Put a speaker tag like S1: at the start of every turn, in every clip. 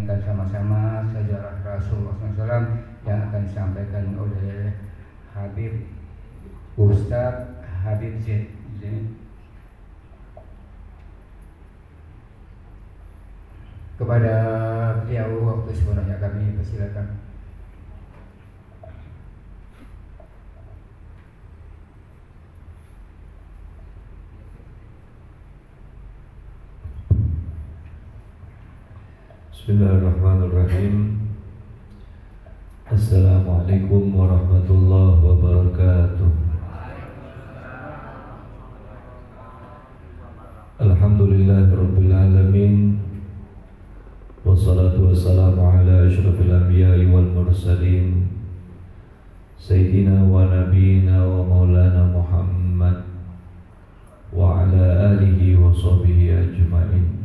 S1: mendengarkan sama-sama sejarah Rasulullah SAW yang akan disampaikan oleh Habib Ustadz Habib Zaid. Kepada beliau waktu sebenarnya kami persilakan.
S2: Bismillahirrahmanirrahim. Assalamualaikum warahmatullahi wabarakatuh. Alhamdulillahirabbil alamin. Wassalatu wassalamu ala asyrafil anbiya'i wal mursalin Sayyidina wa nabiyina wa maulana Muhammad wa ala alihi wa sahbihi ajma'in.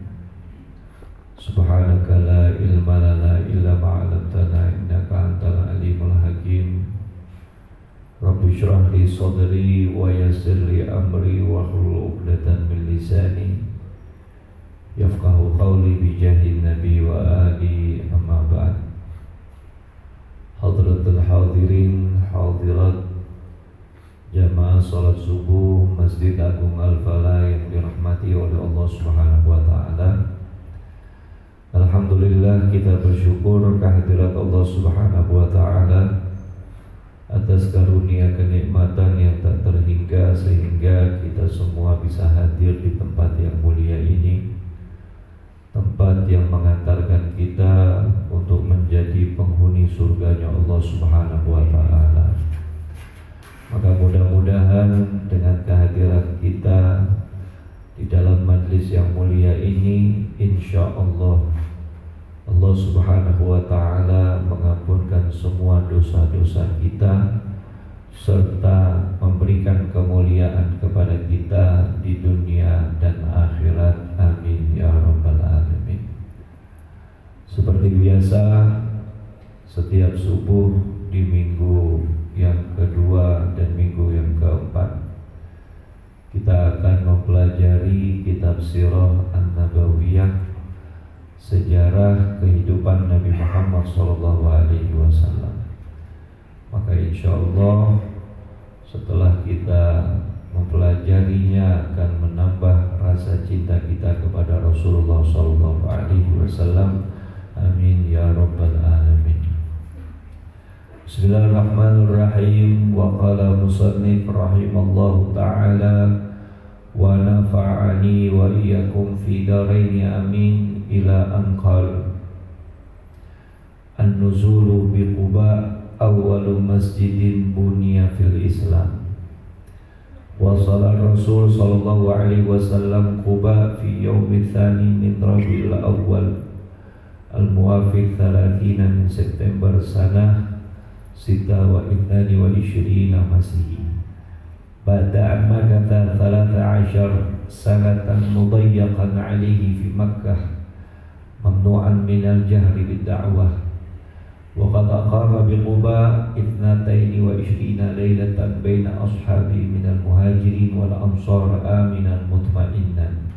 S2: Subhanaka la ilma lana illa ma 'allamtana innaka antal alimul hakim. Rabbi shrah li sadri wa yassir li amri wa hlul 'uqdatam min lisani yafqahu qawli bi jahin nabi wa ali amma ba'd. Hadratul hadirin hadirat jamaah salat subuh Masjid Agung Al-Falah yang dirahmati oleh Allah Subhanahu wa taala. Alhamdulillah, kita bersyukur kehadirat Allah Subhanahu wa ta'ala atas karunia kenikmatan yang tak terhingga sehingga kita semua bisa hadir di tempat yang mulia ini, tempat yang mengantarkan kita untuk menjadi penghuni surganya Allah Subhanahu wa ta'ala. Maka mudah-mudahan dengan kehadiran kita di dalam majlis yang mulia ini, insya Allah Allah Subhanahu wa ta'ala mengampunkan semua dosa-dosa kita serta memberikan kemuliaan kepada kita di dunia dan akhirat. Amin ya rabbal alamin. Seperti biasa, setiap subuh di minggu yang kedua dan minggu yang keempat, kita akan mempelajari kitab Sirah An-Nabawiyah, sejarah kehidupan Nabi Muhammad SAW. Maka insya Allah setelah kita mempelajarinya akan menambah rasa cinta kita kepada Rasulullah SAW. Amin ya rabbal alamin. Bismillahirrahmanirrahim. Wa qala musannif rahimallahu ta'ala wa nafa'ani wa iyyakum fi daraini amin. Ila anqal an-nuzulu bi Quba awwalu masjidin buniya fil Islam. Wa salla Rasul sallallahu alaihi wasallam Quba fi yaumi tsani min Rabiul Awwal al-muwafiq 30 min September sanah 26 Masihi. Ba'da an makatha 13 sanatan mudayyaqan alaihi fi Makkah mamnu'an minal jahri bid-da'wah wa qad aqama bi Quba 22 lailatan baina ashabi minal muhajirin wal ansar aminan mutma'innan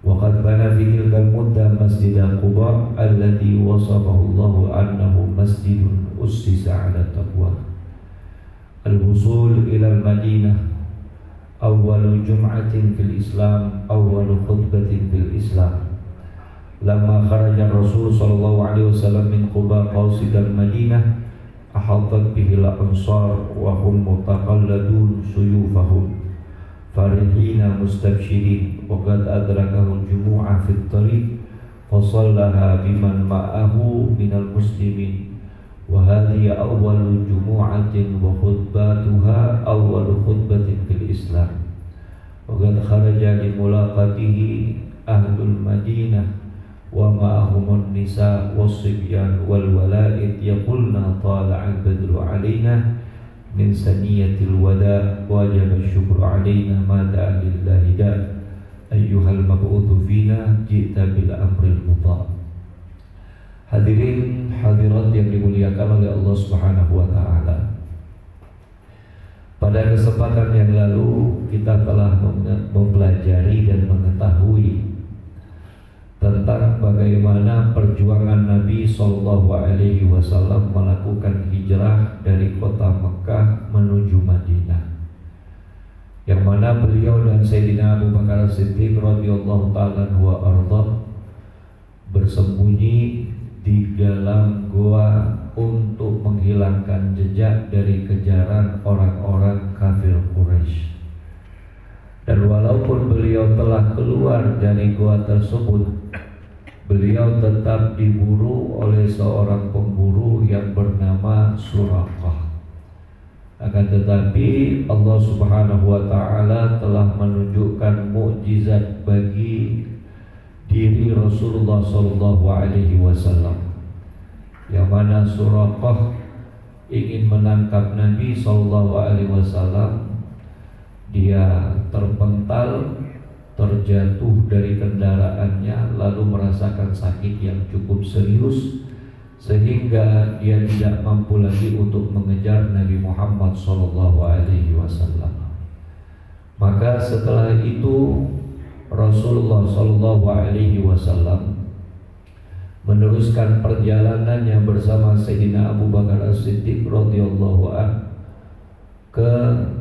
S2: wa qad bana fi tilka al-muddah masjid Quba alladhi wasafahu Allah annahu masjidun ussisa 'ala taqwa. Al-wusul ila al-Madinah awwalu jum'atin fil Islam awwalu khutbatin fil Islam. Lama kharaja Rasul sallallahu alaihi wasallam min Quba qasidan Madinah ahatat bihi al-ansar wa hum mutaqalladun suyufahum farihina mustabshirin wa qad adrakahu al-jumu'ah fi at-tariq fa sallaha biman ma'ahu minal muslimin wa hadhihi awwalu jumu'atin wa khutbatuha awwalu khutbatin fil Islam wa qad kharaja li mulaqatihi ahlul Madinah wa ma'ahumun nisa was-sibyan wal wala'id yaqulna tala'al badru alaina min saniyatil wada wajaba syukru alaina ma da'a lillahi da ayyuhal mab'udhu fina ji'ta bil amril muta'. Hadirin hadirat yang dimuliakan oleh Allah Subhanahu wa ta'ala, pada kesempatan yang lalu kita telah mempelajari dan mengetahui tentang bagaimana perjuangan Nabi Shallallahu Alaihi Wasallam melakukan hijrah dari kota Mekah menuju Madinah, yang mana beliau dan Sayyidina Abu Bakar Siddiq radhiyallahu ta'ala wa arda bersembunyi di dalam gua untuk menghilangkan jejak dari kejaran orang-orang kafir Quraisy. Dan walaupun beliau telah keluar dari gua tersebut, beliau tetap diburu oleh seorang pemburu yang bernama Suraqah. Akan tetapi Allah Subhanahu wa ta'ala telah menunjukkan mukjizat bagi diri Rasulullah sallallahu alaihi wasallam, yang mana Suraqah ingin menangkap Nabi sallallahu alaihi wasallam. Dia terpental, terjatuh dari kendaraannya, lalu merasakan sakit yang cukup serius, sehingga dia tidak mampu lagi untuk mengejar Nabi Muhammad SAW. Maka setelah itu Rasulullah SAW meneruskan perjalanannya bersama Sayyidina Abu Bakar As-Siddiq radhiyallahu anhu ke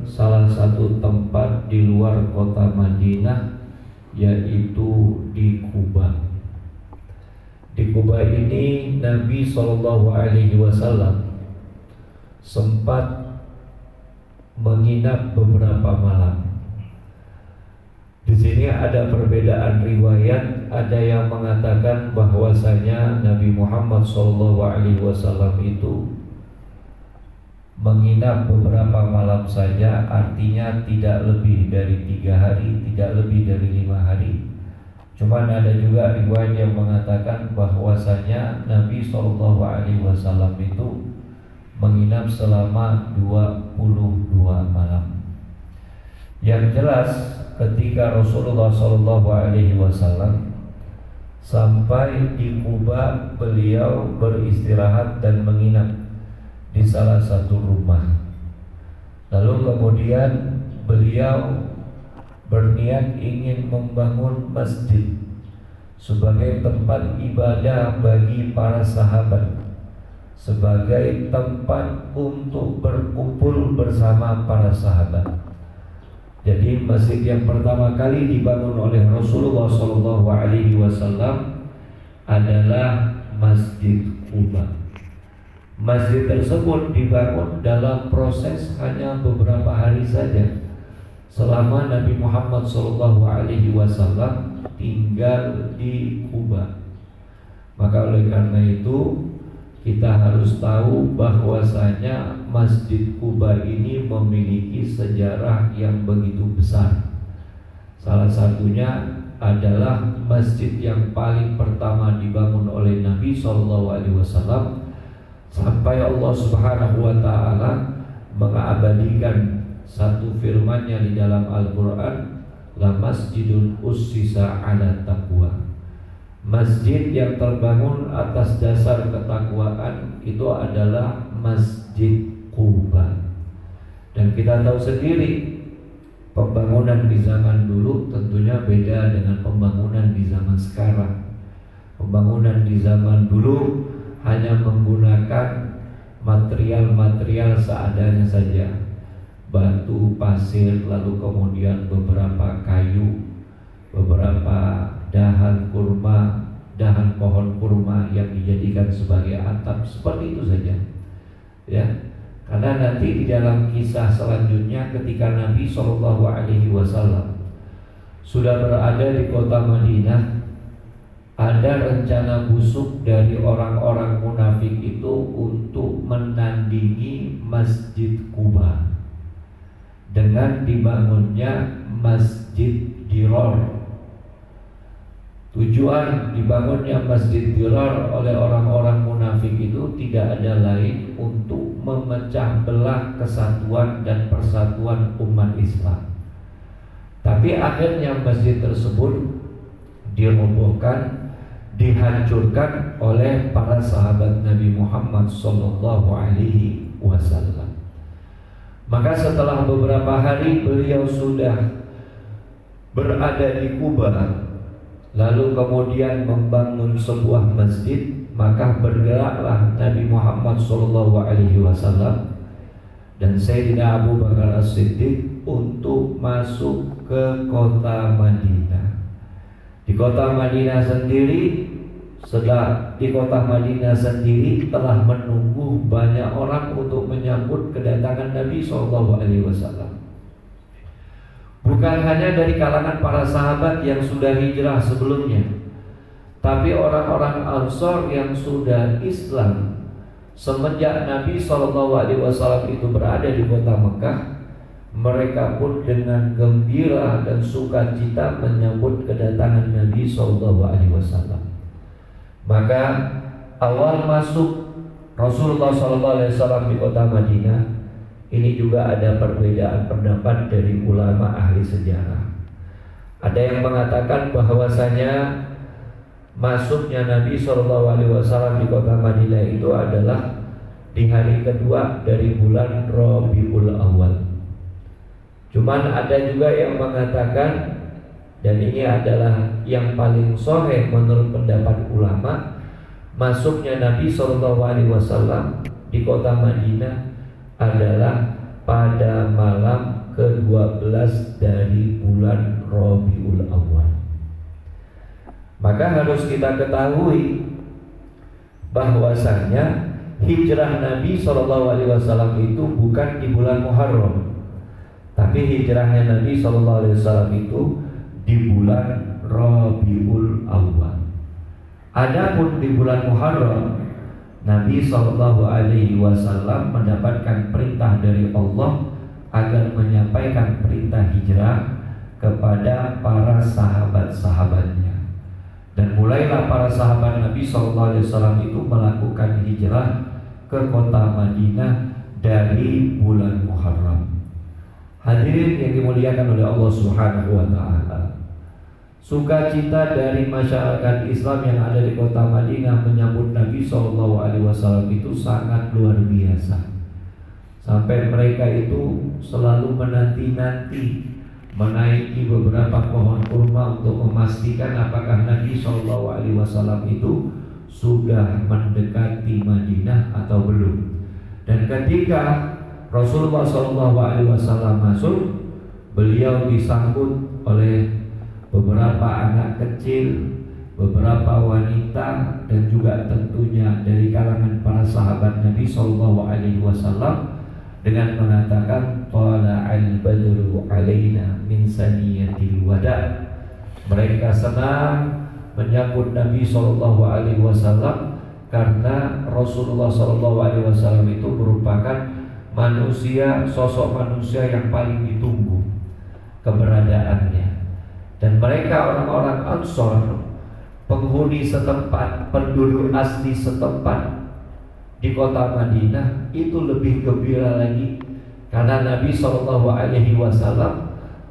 S2: salah satu tempat di luar kota Madinah, yaitu di Quba. Di Quba ini Nabi SAW sempat menginap beberapa malam. Di sini ada perbedaan riwayat. Ada yang mengatakan bahwasanya Nabi Muhammad SAW itu menginap beberapa malam saja, artinya tidak lebih dari 3 hari, tidak lebih dari 5 hari. Cuman ada juga riwayat yang mengatakan bahwasanya Nabi SAW itu menginap selama 22 malam. Yang jelas, ketika Rasulullah SAW sampai di Quba, beliau beristirahat dan menginap di salah satu rumah. Lalu kemudian beliau berniat ingin membangun masjid sebagai tempat ibadah bagi para sahabat, sebagai tempat untuk berkumpul bersama para sahabat. Jadi masjid yang pertama kali dibangun oleh Rasulullah SAW adalah Masjid Quba. Masjid tersebut dibangun dalam proses hanya beberapa hari saja, selama Nabi Muhammad SAW tinggal di Quba. Maka oleh karena itu kita harus tahu bahwasanya Masjid Quba ini memiliki sejarah yang begitu besar. Salah satunya adalah masjid yang paling pertama dibangun oleh Nabi SAW, sampai Allah Subhanahu wa ta'ala mengabadikan satu firman-Nya di dalam Al-Qur'an, la masjidun ussisa 'ala taqwa. Masjid yang terbangun atas dasar ketakwaan itu adalah Masjid Quba. Dan kita tahu sendiri, pembangunan di zaman dulu tentunya beda dengan pembangunan di zaman sekarang. Pembangunan di zaman dulu hanya menggunakan material-material seadanya saja, batu, pasir, lalu kemudian beberapa kayu, beberapa dahan kurma, dahan pohon kurma yang dijadikan sebagai atap, seperti itu saja. Ya, karena nanti di dalam kisah selanjutnya ketika Nabi SAW sudah berada di kota Madinah, ada rencana busuk dari orang-orang munafik itu untuk menandingi Masjid Quba dengan dibangunnya Masjid Dirar. Tujuan dibangunnya Masjid Dirar oleh orang-orang munafik itu tidak ada lain untuk memecah belah kesatuan dan persatuan umat Islam. Tapi akhirnya masjid tersebut dirobohkan, dihancurkan oleh para sahabat Nabi Muhammad SAW. Maka setelah beberapa hari beliau sudah berada di Quba, lalu kemudian membangun sebuah masjid, maka bergeraklah Nabi Muhammad SAW dan Sayyidina Abu Bakar As-Siddiq untuk masuk ke kota Madinah. Di kota Madinah sendiri, telah menunggu banyak orang untuk menyambut kedatangan Nabi SAW. Bukan hanya dari kalangan para sahabat yang sudah hijrah sebelumnya, tapi orang-orang Ansor yang sudah Islam semenjak Nabi SAW itu berada di kota Mekah, mereka pun dengan gembira dan sukacita menyambut kedatangan Nabi SAW. Maka awal masuk Rasulullah SAW di kota Madinah ini juga ada perbedaan pendapat dari ulama ahli sejarah. Ada yang mengatakan bahwasanya masuknya Nabi SAW di kota Madinah itu adalah di hari kedua dari bulan Rabiul Awal. Cuman ada juga yang mengatakan, dan ini adalah yang paling sahih menurut pendapat ulama, masuknya Nabi SAW di kota Madinah adalah pada malam ke-12 dari bulan Rabiul Awal. Maka harus kita ketahui bahwasanya hijrah Nabi SAW itu bukan di bulan Muharram, tapi hijrahnya Nabi SAW itu di bulan Rabiul Awal. Adapun di bulan Muharram, Nabi SAW mendapatkan perintah dari Allah agar menyampaikan perintah hijrah kepada para sahabat-sahabatnya. Dan mulailah para sahabat Nabi SAW itu melakukan hijrah ke kota Madinah dari bulan Muharram. Hadirin yang dimuliakan oleh Allah Subhanahu wa Ta'ala, sukacita dari masyarakat Islam yang ada di kota Madinah menyambut Nabi SAW itu sangat luar biasa. Sampai mereka itu selalu menanti-nanti menaiki beberapa pohon kurma untuk memastikan apakah Nabi SAW itu sudah mendekati Madinah atau belum. Dan ketika Rasulullah SAW masuk, beliau disambut oleh beberapa anak kecil, beberapa wanita, dan juga tentunya dari kalangan para sahabat Nabi SAW dengan mengatakan tala'al badru alaina min saniyatil wada. Mereka senang menyambut Nabi SAW karena Rasulullah SAW itu merupakan sosok manusia yang paling ditunggu keberadaannya. Dan mereka orang-orang Ansor, penghuni setempat, penduduk asli setempat di kota Madinah itu lebih gembira lagi karena Nabi SAW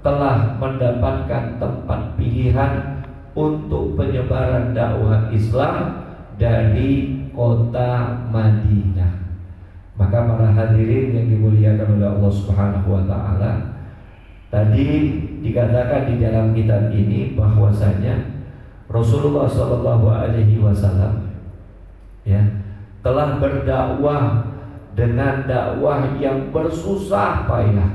S2: telah mendapatkan tempat pilihan untuk penyebaran dakwah Islam dari kota Madinah. Maka para hadirin yang dimuliakan oleh Allah Subhanahu wa Ta'ala, tadi dikatakan di dalam kitab ini bahwasanya Rasulullah SAW telah berdakwah dengan dakwah yang bersusah payah.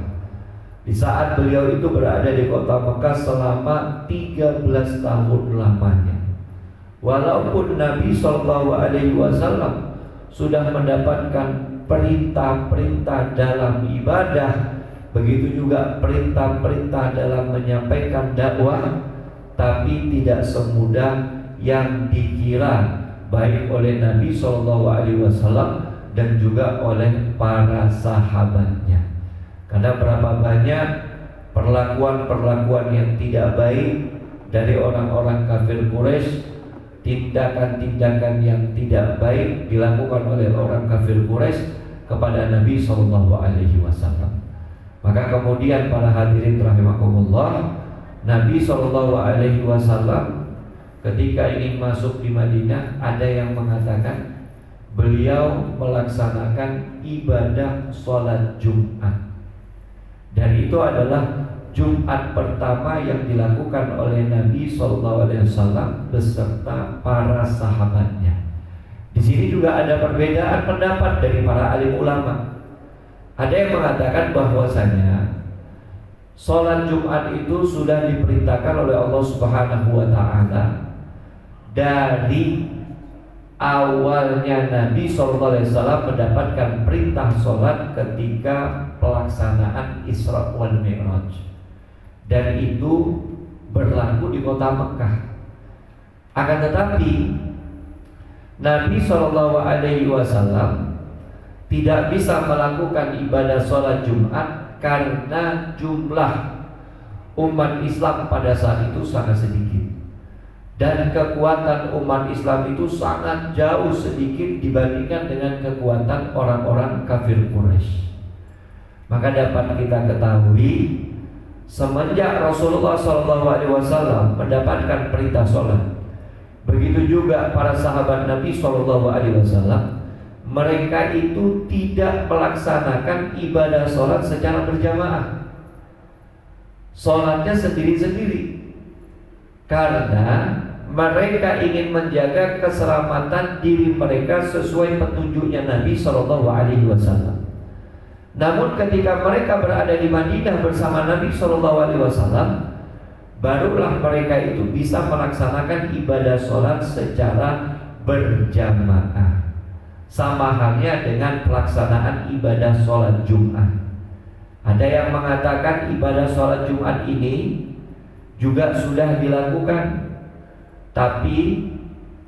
S2: Di saat beliau itu berada di kota Mekah selama 13 tahun lamanya. Walaupun Nabi SAW sudah mendapatkan perintah-perintah dalam ibadah, begitu juga perintah-perintah dalam menyampaikan dakwah, tapi tidak semudah yang dikira baik oleh Nabi SAW dan juga oleh para sahabatnya. Karena berapa banyak perlakuan-perlakuan yang tidak baik dari orang-orang kafir Quraisy, tindakan-tindakan yang tidak baik dilakukan oleh orang kafir Quraisy kepada Nabi SAW. Maka kemudian para hadirin rahimakumullah, Nabi SAW ketika ingin masuk di Madinah, ada yang mengatakan beliau melaksanakan ibadah sholat Jumat, dan itu adalah Jumat pertama yang dilakukan oleh Nabi SAW beserta para sahabatnya. Di sini juga ada perbedaan pendapat dari para alim ulama. Ada yang mengatakan bahwasanya sholat Jumat itu sudah diperintahkan oleh Allah Subhanahu wa Ta'ala dari awalnya Nabi SAW mendapatkan perintah sholat ketika pelaksanaan Isra wal Mi'raj, dan itu berlaku di kota Mekah. Akan tetapi Nabi SAW tidak bisa melakukan ibadah sholat Jumat karena jumlah umat Islam pada saat itu sangat sedikit, dan kekuatan umat Islam itu sangat jauh sedikit dibandingkan dengan kekuatan orang-orang kafir Quraisy. Maka dapat kita ketahui, semenjak Rasulullah SAW mendapatkan perintah sholat, begitu juga para sahabat Nabi SAW, mereka itu tidak melaksanakan ibadah sholat secara berjamaah. Sholatnya sendiri-sendiri, karena mereka ingin menjaga keselamatan diri mereka sesuai petunjuknya Nabi SAW. Namun ketika mereka berada di Madinah bersama Nabi SAW, barulah mereka itu bisa melaksanakan ibadah sholat secara berjamaah, sama halnya dengan pelaksanaan ibadah sholat Jumat. Ada yang mengatakan ibadah sholat Jumat ini juga sudah dilakukan, tapi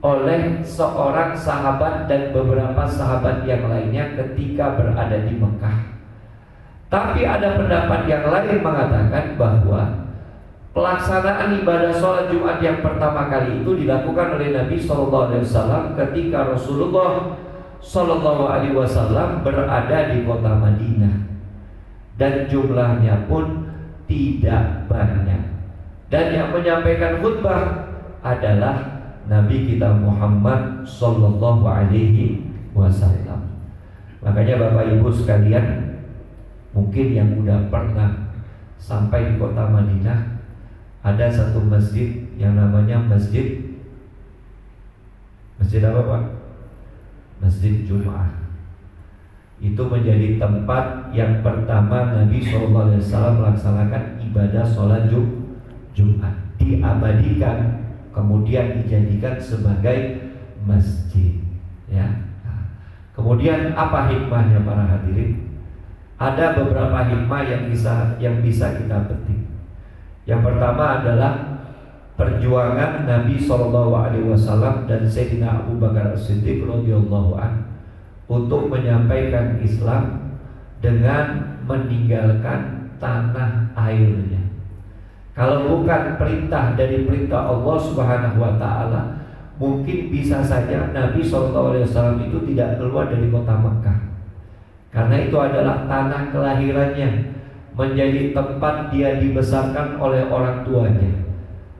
S2: oleh seorang sahabat dan beberapa sahabat yang lainnya ketika berada di Mekah. Tapi ada pendapat yang lain mengatakan bahwa pelaksanaan ibadah sholat Jumat yang pertama kali itu dilakukan oleh Nabi SAW ketika Rasulullah SAW berada di kota Madinah, dan jumlahnya pun tidak banyak, dan yang menyampaikan khutbah adalah Nabi kita Muhammad SAW. Makanya Bapak Ibu sekalian, mungkin yang udah pernah sampai di kota Madinah, ada satu masjid yang namanya Masjid apa Pak? Masjid Jum'ah. Itu menjadi tempat yang pertama Nabi SAW melaksanakan ibadah sholat Jumat. Diabadikan, kemudian dijadikan sebagai masjid. Ya. Kemudian apa hikmahnya para hadirin? Ada beberapa hikmah yang bisa kita petik. Yang pertama adalah perjuangan Nabi SAW dan Sayyidina Abu Bakar As-Siddiq radhiyallahu anhu untuk menyampaikan Islam dengan meninggalkan tanah airnya. Kalau bukan perintah dari perintah Allah Subhanahu wa Ta'ala, mungkin bisa saja Nabi SAW itu tidak keluar dari kota Mekah, karena itu adalah tanah kelahirannya, menjadi tempat dia dibesarkan oleh orang tuanya.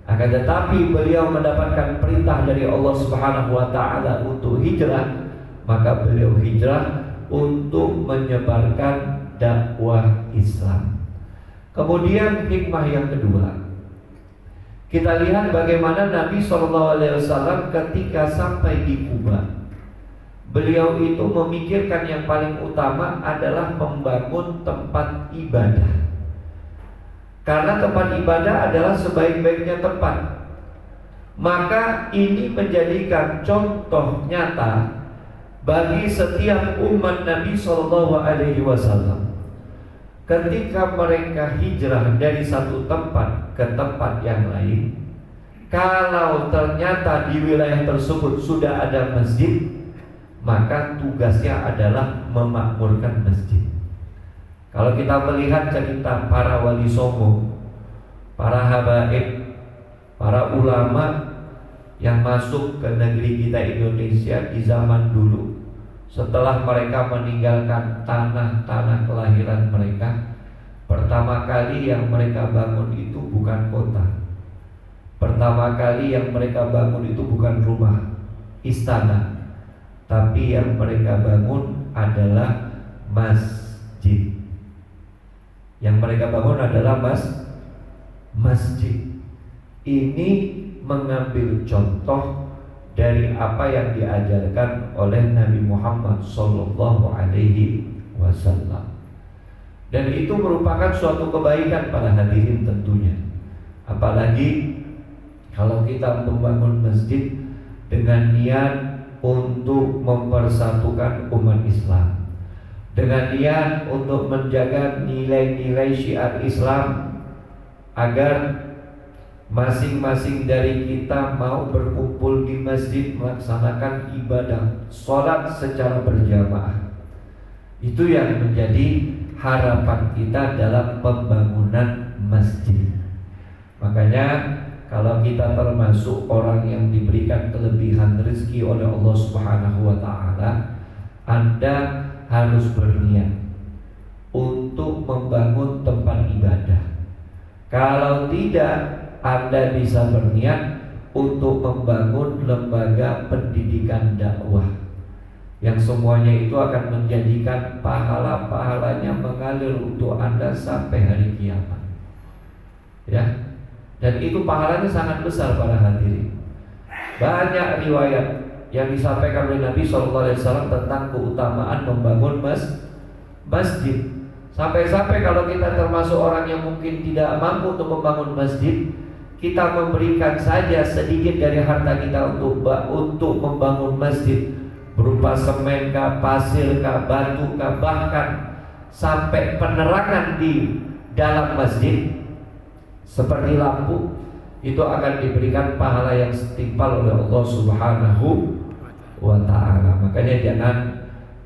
S2: Akan tetapi beliau mendapatkan perintah dari Allah Subhanahu wa Ta'ala untuk hijrah, maka beliau hijrah untuk menyebarkan dakwah Islam. Kemudian hikmah yang kedua, kita lihat bagaimana Nabi SAW ketika sampai di Kuba, beliau itu memikirkan yang paling utama adalah membangun tempat ibadah. Karena tempat ibadah adalah sebaik-baiknya tempat. Maka ini menjadikan contoh nyata bagi setiap umat Nabi SAW. Ketika mereka hijrah dari satu tempat ke tempat yang lain, kalau ternyata di wilayah tersebut sudah ada masjid, maka tugasnya adalah memakmurkan masjid. Kalau kita melihat cerita para wali songo, para habaib, para ulama yang masuk ke negeri kita Indonesia di zaman dulu, setelah mereka meninggalkan tanah-tanah kelahiran mereka, pertama kali yang mereka bangun itu bukan kota. Pertama kali yang mereka bangun itu bukan rumah, istana, tapi yang mereka bangun adalah masjid. Yang mereka bangun adalah masjid. Ini mengambil contoh dari apa yang diajarkan oleh Nabi Muhammad Sallallahu Alaihi Wasallam. Dan itu merupakan suatu kebaikan para hadirin tentunya. Apalagi kalau kita membangun masjid dengan niat untuk mempersatukan umat Islam, dengan niat untuk menjaga nilai-nilai syiar Islam, agar masing-masing dari kita mau berkumpul di masjid melaksanakan ibadah sholat secara berjamaah. Itu yang menjadi harapan kita dalam pembangunan masjid. Makanya kalau kita termasuk orang yang diberikan kelebihan rezeki oleh Allah Subhanahu wa taala, Anda harus berniat untuk membangun tempat ibadah. Kalau tidak, Anda bisa berniat untuk membangun lembaga pendidikan dakwah, yang semuanya itu akan menjadikan pahala-pahalanya mengalir untuk Anda sampai hari kiamat. Ya. Dan itu pahalanya sangat besar para hadirin. Banyak riwayat yang disampaikan oleh Nabi SAW tentang keutamaan membangun masjid. Sampai-sampai kalau kita termasuk orang yang mungkin tidak mampu untuk membangun masjid, kita memberikan saja sedikit dari harta kita untuk membangun masjid, berupa semen kah, pasir kah, batu kah, bahkan sampai penerangan di dalam masjid seperti lampu, itu akan diberikan pahala yang setimpal oleh Allah Subhanahu wa ta'ala. Makanya jangan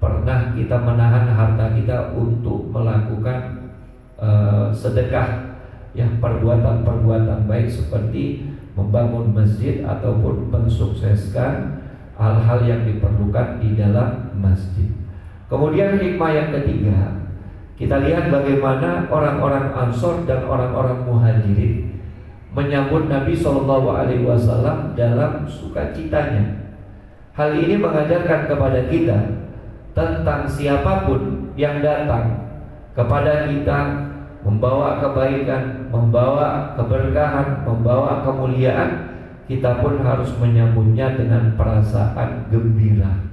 S2: pernah kita menahan harta kita untuk melakukan sedekah, ya, perbuatan-perbuatan baik seperti membangun masjid ataupun mensukseskan hal-hal yang diperlukan di dalam masjid. Kemudian hikmah yang ketiga, kita lihat bagaimana orang-orang Ansor dan orang-orang Muhajirin menyambut Nabi SAW dalam sukacitanya. Hal ini mengajarkan kepada kita tentang siapapun yang datang kepada kita membawa kebaikan, membawa keberkahan, membawa kemuliaan, kita pun harus menyambutnya dengan perasaan gembira.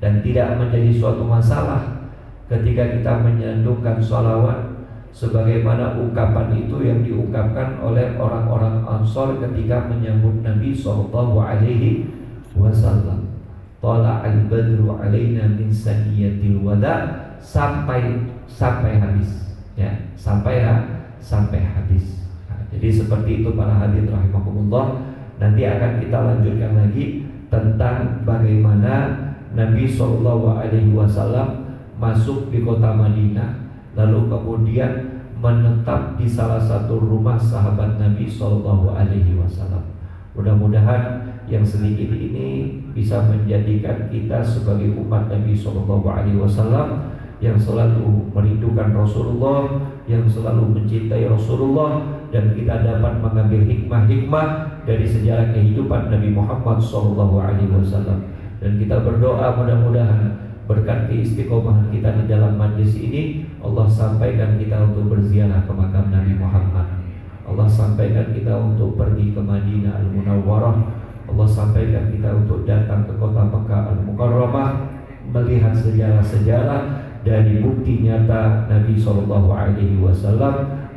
S2: Dan tidak menjadi suatu masalah ketika kita menyandungkan sholawat sebagaimana ungkapan itu yang diungkapkan oleh orang-orang Ansor ketika menyambut Nabi SAW. Tala'al badru alaina min saniyatil wada, sampai habis, ya, sampai habis. Nah, jadi seperti itu para hadirin rahimakumullah. Nanti akan kita lanjutkan lagi tentang bagaimana Nabi SAW masuk di kota Madinah, lalu kemudian menetap di salah satu rumah sahabat Nabi SAW. Mudah-mudahan yang sedikit ini bisa menjadikan kita sebagai umat Nabi SAW yang selalu merindukan Rasulullah, yang selalu mencintai Rasulullah, dan kita dapat mengambil hikmah-hikmah dari sejarah kehidupan Nabi Muhammad SAW. Dan kita berdoa mudah-mudahan berkat keistiqomahan kita di dalam majlis ini, Allah sampaikan kita untuk berziarah ke makam Nabi Muhammad. Allah sampaikan kita untuk pergi ke Madinah Al-Munawwarah. Allah sampaikan kita untuk datang ke kota Mekah Al-Mukarramah, melihat sejarah-sejarah dari bukti nyata Nabi SAW.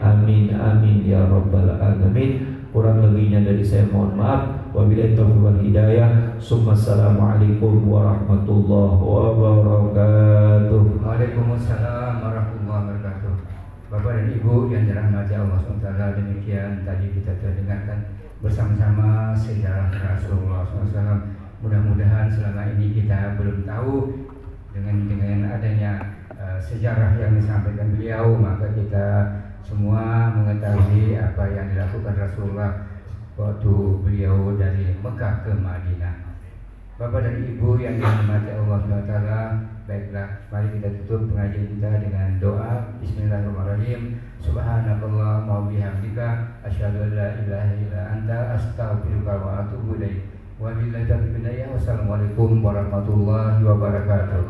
S2: Amin amin ya rabbal alamin. Kurang lebihnya dari saya mohon maaf. Wabillahi taufiq wal hidayah. Assalamualaikum warahmatullahi wabarakatuh.
S1: Waalaikumsalam warahmatullahi wabarakatuh. Bapak dan Ibu yang dirahmati Allah SWT, demikian tadi kita telah dengarkan bersama-sama sejarah Rasulullah SAW. Mudah-mudahan selama ini kita belum tahu dengan adanya sejarah yang disampaikan beliau, maka kita semua mengetahui apa yang dilakukan Rasulullah waktu beliau dari Mekah ke Madinah. Bapak dan Ibu yang dirahmati Allah SWT, baiklah, mari kita tutup pengajian kita dengan doa. Bismillahirrahmanirrahim. Subhanakallah wa bihamdika asyhadu an la ilaha illa anta astaghfiruka wa atubu ilaik. Wabillahi taufiq wal hidayah. Wassalamualaikum warahmatullahi wabarakatuh.